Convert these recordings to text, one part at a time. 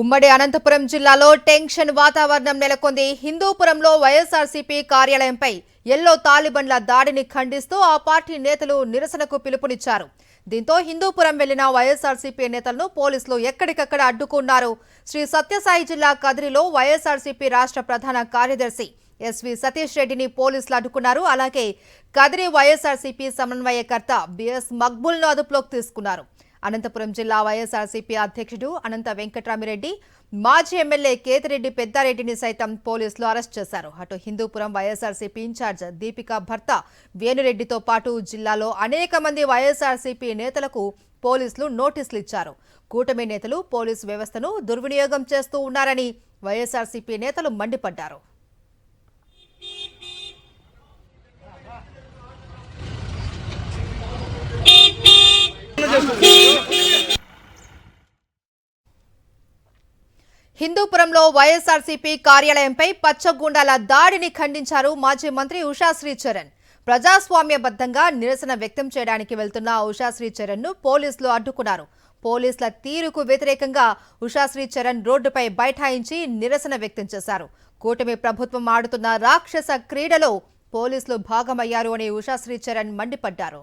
ఉమ్మడి అనంతపురం జిల్లాలో టెన్షన్ వాతావరణం నెలకొంది. హిందూపురంలో వైఎస్ఆర్సీపీ కార్యాలయంపై ఎల్లో తాలిబన్ల దాడిని ఖండిస్తూ ఆ పార్టీ నేతలు నిరసనకు పిలుపునిచ్చారు. దీంతో హిందూపురం వెళ్లిన వైఎస్ఆర్సీపీ నేతలను పోలీసులు ఎక్కడికక్కడ అడ్డుకున్నారు. శ్రీ సత్యసాయి జిల్లా కదిరిలో వైఎస్ఆర్సీపీ రాష్ట్ర ప్రధాన కార్యదర్శి ఎస్వి సతీష్ రెడ్డిని పోలీసులు అడ్డుకున్నారు. అలాగే కదిరి వైఎస్ఆర్సీపీ సమన్వయకర్త బిఎస్ మక్బుల్ను అదుపులోకి తీసుకున్నారు. అనంతపురం జిల్లా వైఎస్ఆర్సీపీ అధ్యక్షుడు అనంత వెంకటరామిరెడ్డి, మాజీ ఎమ్మెల్యే కేతిరెడ్డి పెద్దారెడ్డిని సైతం పోలీసులు అరెస్ట్ చేశారు. అటు హిందూపురం వైఎస్ఆర్సీపీ ఇన్ఛార్జ్ దీపిక భర్త వేణురెడ్డితో పాటు జిల్లాలో అనేక మంది వైఎస్ఆర్సీపీ నేతలకు పోలీసులు నోటీసులు ఇచ్చారు. కూటమి నేతలు పోలీసు వ్యవస్థను దుర్వినియోగం చేస్తూ ఉన్నారని వైఎస్ఆర్సీపీ నేతలు మండిపడ్డారు. హిందూపురంలో వైఎస్ఆర్సీపీ కార్యాలయంపై పచ్చగూండాల దాడిని ఖండించారు మాజీ మంత్రి ఉషాశ్రీ చరణ్. ప్రజాస్వామ్యబద్ధంగా నిరసన వ్యక్తం చేయడానికి వెళ్తున్న ఉషాశ్రీ చరణ్ ను పోలీసులు అడ్డుకున్నారు. పోలీసుల తీరుకు వ్యతిరేకంగా ఉషాశ్రీ చరణ్ రోడ్డుపై బైఠాయించి నిరసన వ్యక్తం చేశారు. కూటమి ప్రభుత్వం ఆడుతున్న రాక్షస క్రీడలో పోలీసులు భాగమయ్యారు అని ఉషాశ్రీ చరణ్ మండిపడ్డారు.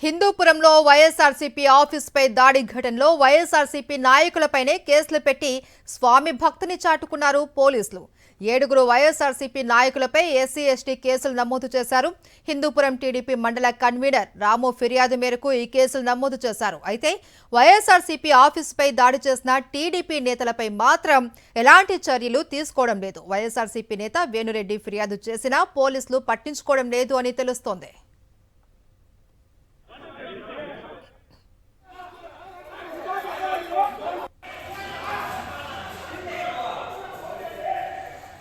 హిందూపురంలో వైఎస్ఆర్సీపీ ఆఫీసుపై దాడి ఘటనలో వైఎస్ఆర్సీపీ నాయకులపైనే కేసులు పెట్టి స్వామి భక్తిని చాటుకున్నారు పోలీసులు. 7 వైఎస్ఆర్సీపీ నాయకులపై ఎస్సీ ఎస్టీ కేసులు నమోదు చేశారు. హిందూపురం టీడీపీ మండల కన్వీనర్ రాము ఫిర్యాదు మేరకు ఈ కేసులు నమోదు చేశారు. అయితే వైఎస్ఆర్సీపీ ఆఫీసుపై దాడి చేసిన టీడీపీ నేతలపై మాత్రం ఎలాంటి చర్యలు తీసుకోవడం లేదు. వైఎస్ఆర్సీపీ నేత వేణురెడ్డి ఫిర్యాదు చేసినా పోలీసులు పట్టించుకోవడం లేదు అని తెలుస్తోంది.